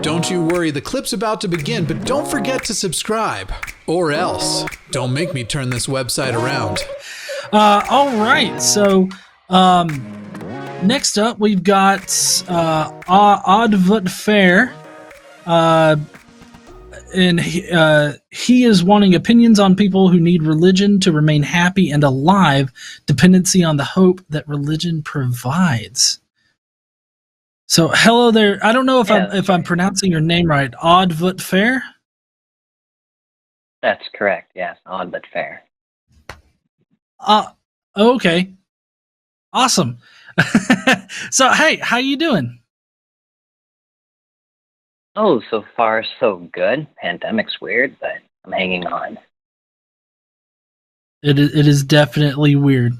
Don't you worry, the clip's about to begin, but don't forget to subscribe. Or else. Don't make me turn this website around. All right, so next up we've got OddVutFair. And he is wanting opinions on people who need religion to remain happy and alive, dependency on the hope that religion provides. So, hello there. I don't know if I'm pronouncing your name right. OddVutFair? That's correct. Yes, OddVutFair. Okay. Awesome. So, hey, how you doing? Oh, so far so good. Pandemic's weird, but I'm hanging on. It is definitely weird.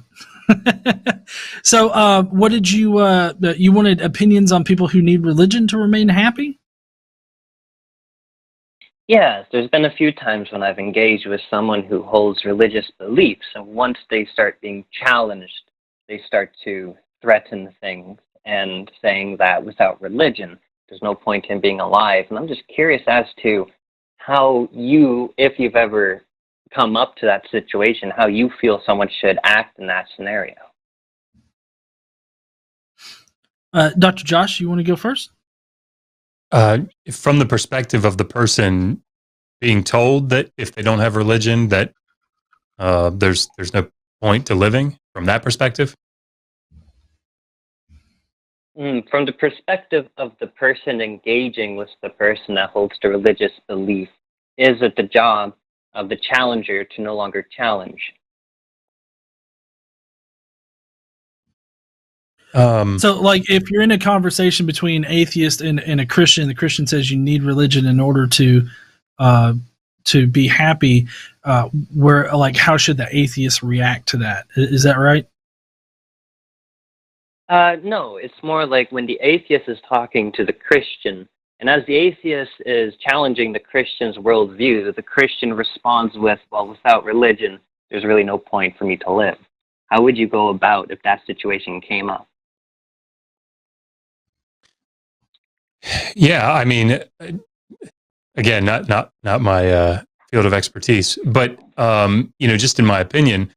So, what did you wanted opinions on people who need religion to remain happy? Yes, there's been a few times when I've engaged with someone who holds religious beliefs, and once they start being challenged, they start to threaten things and saying that without religion, there's no point in being alive. And I'm just curious as to how you, if you've ever come up to that situation, how you feel someone should act in that scenario. Dr. Josh, you want to go first? From the perspective of the person being told that if they don't have religion, that there's no point to living, from that perspective? From the perspective of the person engaging with the person that holds the religious belief, is it the job of the challenger to no longer challenge? So, like, if you're in a conversation between an atheist and a Christian, the Christian says you need religion in order to be happy, where, like, how should the atheist react to that? Is that right? No, it's more like when the atheist is talking to the Christian, and as the atheist is challenging the Christian's worldview, the Christian responds with, well, without religion, there's really no point for me to live. How would you go about if that situation came up? Yeah, I mean, again, not my field of expertise, but just in my opinion,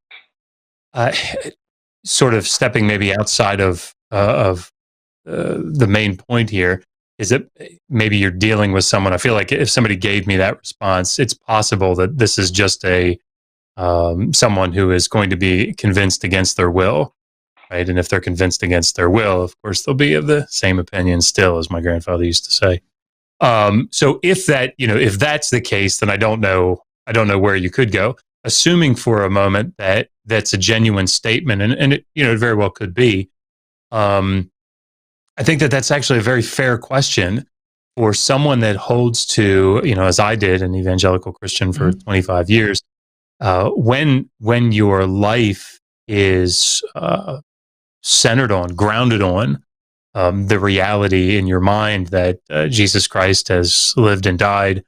sort of stepping maybe outside of the main point here is that maybe you're dealing with someone. I feel like if somebody gave me that response, it's possible that this is just someone who is going to be convinced against their will, right? And if they're convinced against their will, of course, they'll be of the same opinion still, as my grandfather used to say. So if that's the case, then I don't know where you could go. Assuming for a moment that that's a genuine statement, and it very well could be. I think that that's actually a very fair question for someone that holds to, as I did, an evangelical Christian for 25 years. When your life is grounded on the reality in your mind that Jesus Christ has lived and died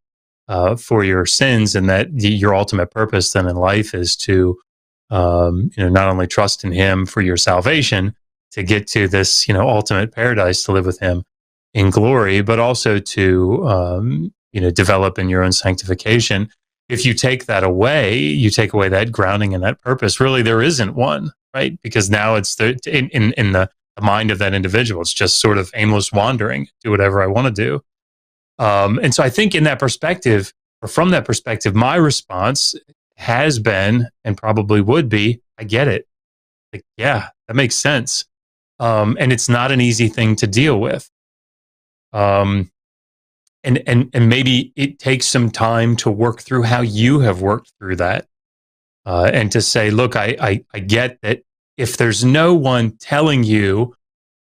for your sins, and that your ultimate purpose then in life is to not only trust in Him for your salvation, to get to this ultimate paradise, to live with Him in glory, but also to develop in your own sanctification. If you take that away, you take away that grounding and that purpose. Really, there isn't one, right? Because now it's in the mind of that individual. It's just sort of aimless wandering, do whatever I want to do. And so I think in that perspective, or from that perspective, my response has been, and probably would be, I get it. Like, yeah, that makes sense. And it's not an easy thing to deal with. And maybe it takes some time to work through how you have worked through that. And to say, look, I get that if there's no one telling you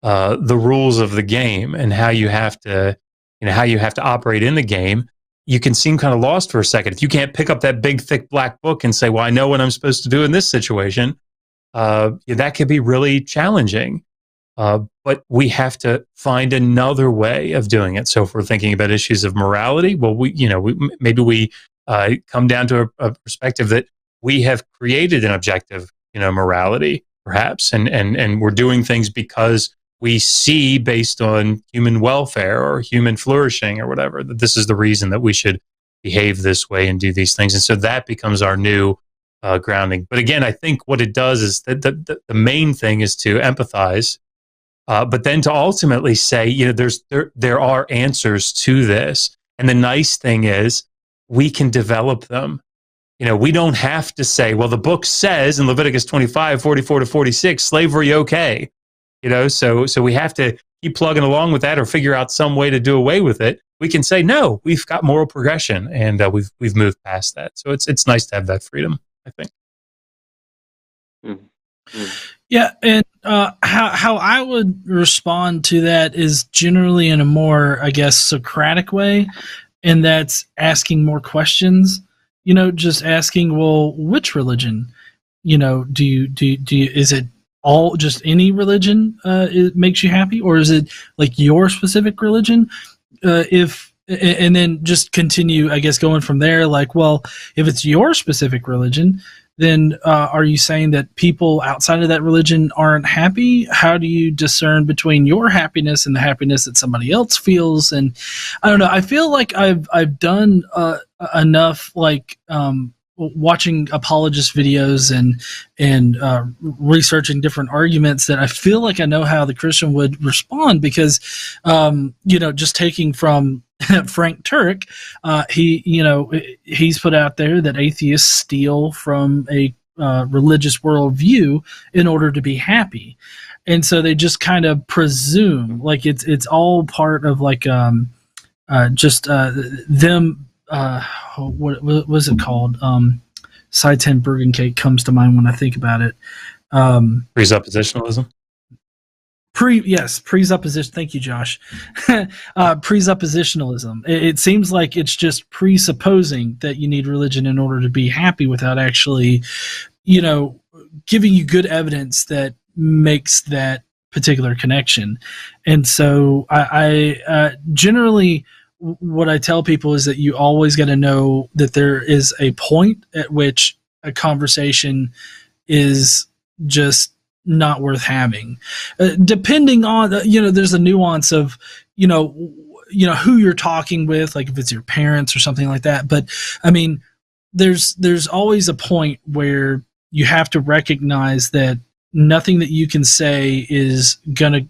the rules of the game and how you have to operate in the game, you can seem kind of lost for a second. If you can't pick up that big, thick black book and say, well, I know what I'm supposed to do in this situation, that could be really challenging. But we have to find another way of doing it. So if we're thinking about issues of morality, well, maybe we come down to a perspective that we have created an objective, morality, perhaps, and we're doing things because we see based on human welfare or human flourishing or whatever, that this is the reason that we should behave this way and do these things. And so that becomes our new grounding. But again, I think what it does is that the main thing is to empathize, but then to ultimately say, there are answers to this. And the nice thing is we can develop them. We don't have to say, well, the book says in Leviticus 25, 44 to 46, slavery okay. So we have to keep plugging along with that or figure out some way to do away with it. We can say, no, we've got moral progression, and we've moved past that. So it's nice to have that freedom, I think. Mm-hmm. Yeah, and how I would respond to that is generally in a more, I guess, Socratic way, and that's asking more questions. Just asking, well, which religion? Do you is it all just any religion it makes you happy, or is it like your specific religion? And then just continue, I guess, going from there. Like, well, if it's your specific religion, then are you saying that people outside of that religion aren't happy? How do you discern between your happiness and the happiness that somebody else feels? And I don't know. I feel like I've done enough, like watching apologist videos and researching different arguments, that I feel like I know how the Christian would respond, because just taking from Frank Turek, he's put out there that atheists steal from a religious worldview in order to be happy, and so they just kind of presume like it's all part of like them. What was it called? Seitan Bergencake comes to mind when I think about it. Presuppositionalism. Presupposition. Thank you, Josh. Presuppositionalism. It seems like it's just presupposing that you need religion in order to be happy, without actually, giving you good evidence that makes that particular connection. And so I generally, what I tell people is that you always got to know that there is a point at which a conversation is just not worth having, depending on there's a nuance of who you're talking with, like if it's your parents or something like that. But I mean, there's always a point where you have to recognize that nothing that you can say is gonna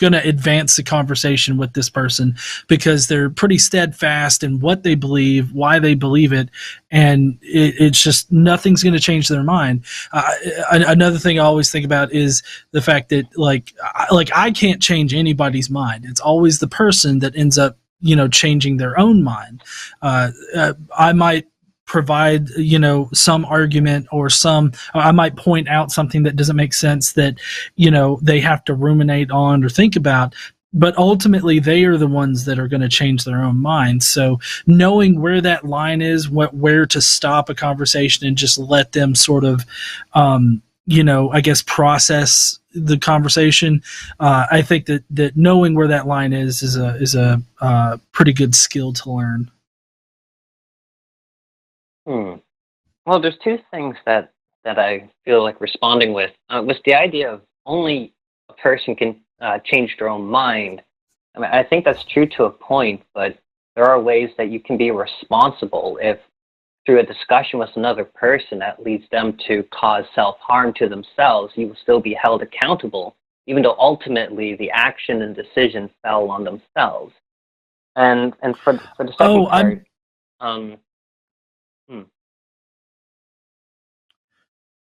advance the conversation with this person, because they're pretty steadfast in what they believe, why they believe it, and it's just nothing's going to change their mind. Another thing I always think about is the fact that like I can't change anybody's mind. It's always the person that ends up changing their own mind. I might provide some argument, or I might point out something that doesn't make sense that they have to ruminate on or think about, but ultimately they are the ones that are going to change their own mind. So knowing where that line is, where to stop a conversation and just let them sort of I guess process the conversation, I think that knowing where that line is a pretty good skill to learn. Well, there's two things that I feel like responding with. Was the idea of only a person can change their own mind. I mean, I think that's true to a point, but there are ways that you can be responsible if, through a discussion with another person that leads them to cause self-harm to themselves, you will still be held accountable, even though ultimately the action and decision fell on themselves. And for the second part,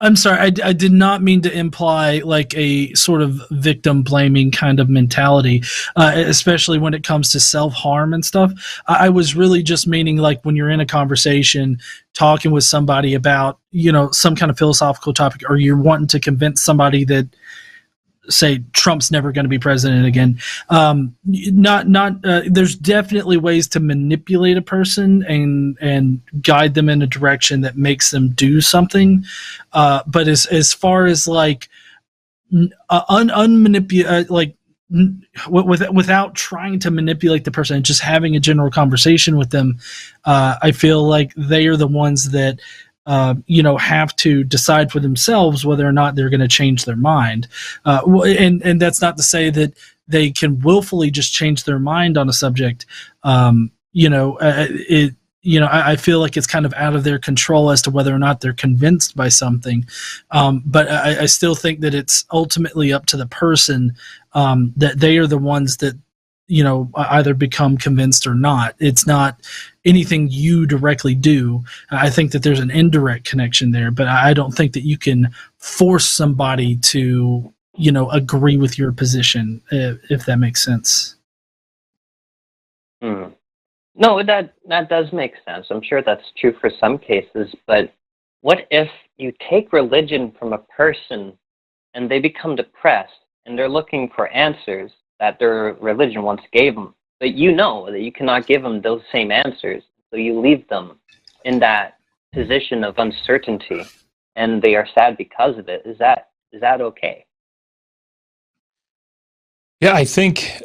I'm sorry, I did not mean to imply like a sort of victim blaming kind of mentality, especially when it comes to self-harm and stuff. I was really just meaning like when you're in a conversation talking with somebody about, some kind of philosophical topic, or you're wanting to convince somebody that, say, Trump's never going to be president again. There's definitely ways to manipulate a person and guide them in a direction that makes them do something. But as far as like without trying to manipulate the person and just having a general conversation with them, I feel like they are the ones that have to decide for themselves whether or not they're going to change their mind. And that's not to say that they can willfully just change their mind on a subject. I feel like it's kind of out of their control as to whether or not they're convinced by something. But I still think that it's ultimately up to the person, that they are the ones that, either become convinced or not. It's not anything you directly do. I think that there's an indirect connection there, but I don't think that you can force somebody to, agree with your position, if that makes sense. No, that does make sense. I'm sure that's true for some cases, but what if you take religion from a person and they become depressed and they're looking for answers that their religion once gave them, but that you cannot give them those same answers, so you leave them in that position of uncertainty, and they are sad because of it. Is that okay? Yeah, I think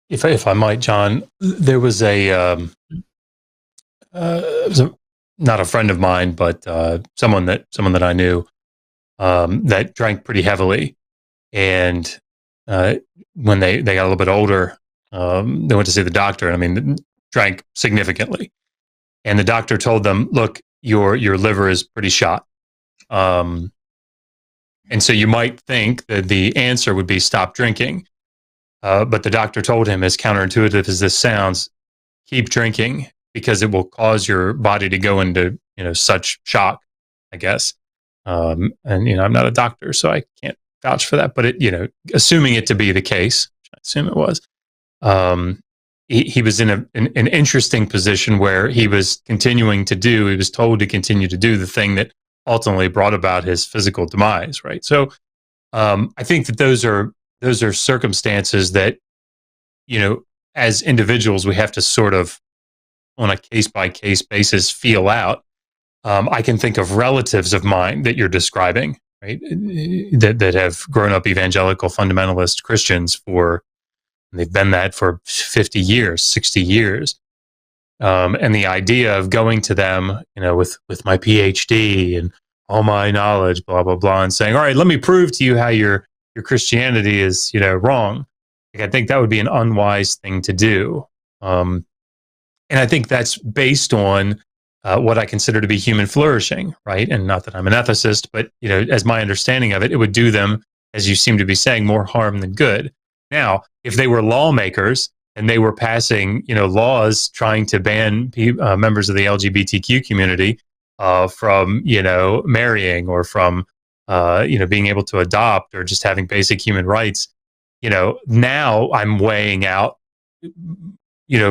if I might, John, there was not a friend of mine, but someone that I knew that drank pretty heavily, and when they got a little bit older, they went to see the doctor, and drank significantly, and the doctor told them, "Look, your liver is pretty shot." And so you might think that the answer would be stop drinking. But the doctor told him, as counterintuitive as this sounds, keep drinking because it will cause your body to go into, such shock, I guess. And, I'm not a doctor, so I can't vouch for that. But, assuming it to be the case, which I assume it was, he was in an interesting position where he was told to continue to do the thing that ultimately brought about his physical demise, right? So I think that those are circumstances that, as individuals, we have to sort of, on a case-by-case basis, feel out. I can think of relatives of mine that you're describing, right, that have grown up evangelical fundamentalist Christians and they've been that for 50 years, 60 years. And the idea of going to them, with my PhD and all my knowledge, blah, blah, blah, and saying, all right, let me prove to you how your Christianity is, wrong. I think that would be an unwise thing to do. And I think that's based on what I consider to be human flourishing, right? And not that I'm an ethicist, but, as my understanding of it, it would do them, as you seem to be saying, more harm than good. Now, if they were lawmakers and they were passing, laws trying to ban members of the LGBTQ community from, marrying or from, being able to adopt or just having basic human rights, now I'm weighing out,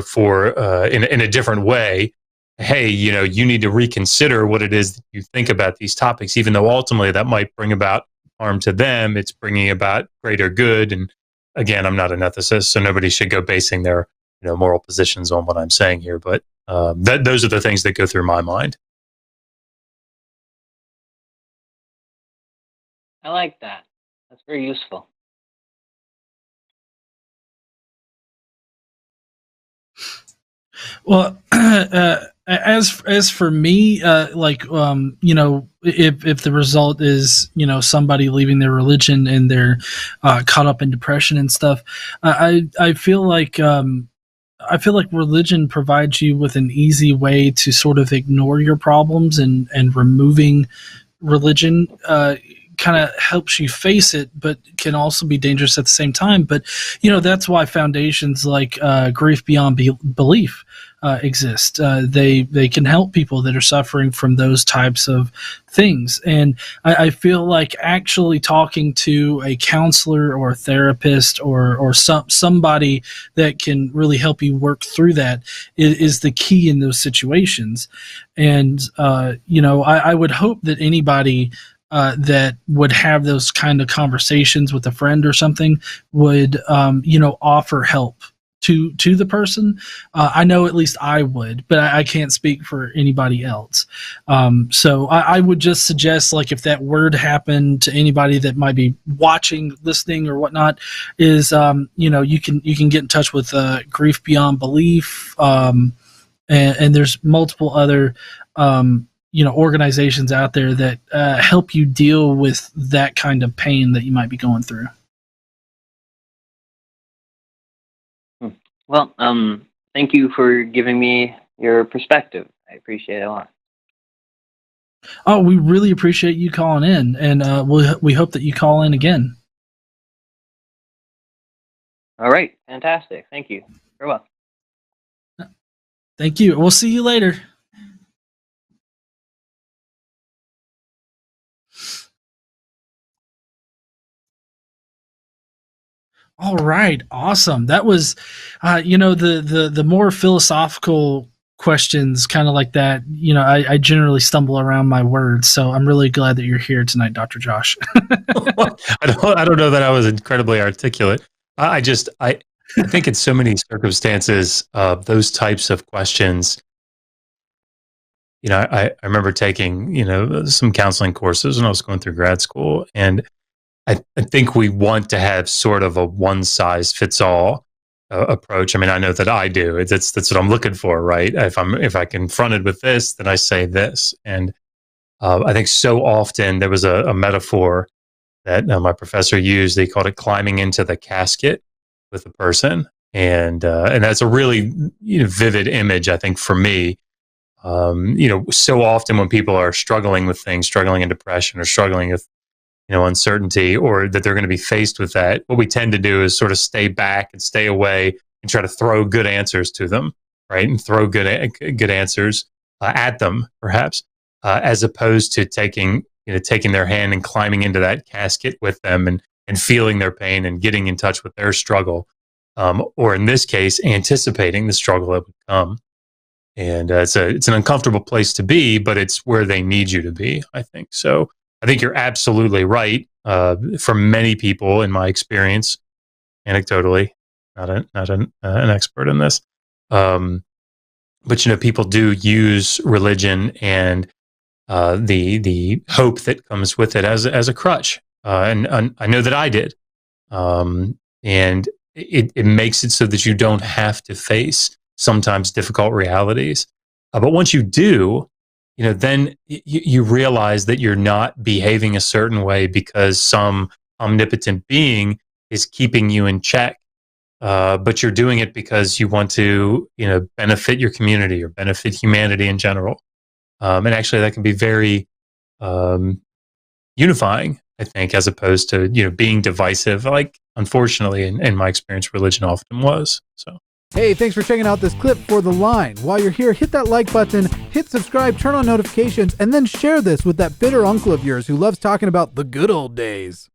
for in a different way. Hey, you need to reconsider what it is that you think about these topics, even though ultimately that might bring about harm to them. It's bringing about greater good. And again, I'm not an ethicist, so nobody should go basing their moral positions on what I'm saying here. But those are the things that go through my mind. I like that. That's very useful. Well, as for me, if the result is, somebody leaving their religion and they're caught up in depression and stuff, I feel like religion provides you with an easy way to sort of ignore your problems, and removing religion kind of helps you face it, but can also be dangerous at the same time. But that's why foundations like Grief Beyond Belief exist. They can help people that are suffering from those types of things. And I feel like actually talking to a counselor or a therapist or somebody that can really help you work through that is the key in those situations. And I would hope that anybody that would have those kind of conversations with a friend or something would offer help to the person. I know at least I would, but I can't speak for anybody else. So I would just suggest, like, if that were to happen to anybody that might be watching, listening, or whatnot, is you can get in touch with Grief Beyond Belief, and there's multiple other organizations out there that help you deal with that kind of pain that you might be going through. Well, thank you for giving me your perspective. I appreciate it a lot. Oh, we really appreciate you calling in, and we hope that you call in again. All right, fantastic. Thank you. Very well. Thank you. We'll see you later. All right, awesome. That was, the more philosophical questions, kind of like that. I generally stumble around my words, so I'm really glad that you're here tonight, Dr. Josh. I don't know that I was incredibly articulate. I think in so many circumstances, those types of questions. I remember taking some counseling courses when I was going through grad school, and I think we want to have sort of a one size fits all approach. I mean, I know that I do. That's what I'm looking for, right? If I confronted with this, then I say this. And I think so often there was a metaphor that my professor used. They called it climbing into the casket with a person, and that's a really vivid image, I think, for me. So often when people are struggling with things, struggling in depression or struggling with uncertainty, or that they're going to be faced with that, what we tend to do is sort of stay back and stay away and try to throw good answers to them, right? And throw good answers at them, perhaps, as opposed to taking their hand and climbing into that casket with them and feeling their pain and getting in touch with their struggle, or in this case, anticipating the struggle that would come. And it's an uncomfortable place to be, but it's where they need you to be, I think. So I think you're absolutely right. For many people, in my experience, anecdotally, not an expert in this, but people do use religion and the hope that comes with it as a crutch, and I know that I did, and it makes it so that you don't have to face sometimes difficult realities, but once you do, then you realize that you're not behaving a certain way because some omnipotent being is keeping you in check, but you're doing it because you want to, benefit your community or benefit humanity in general. And actually, that can be very unifying, I think, as opposed to being divisive. Like, unfortunately, in my experience, religion often was. So. Hey, thanks for checking out this clip for The Line. While you're here, hit that like button, hit subscribe, turn on notifications, and then share this with that bitter uncle of yours who loves talking about the good old days.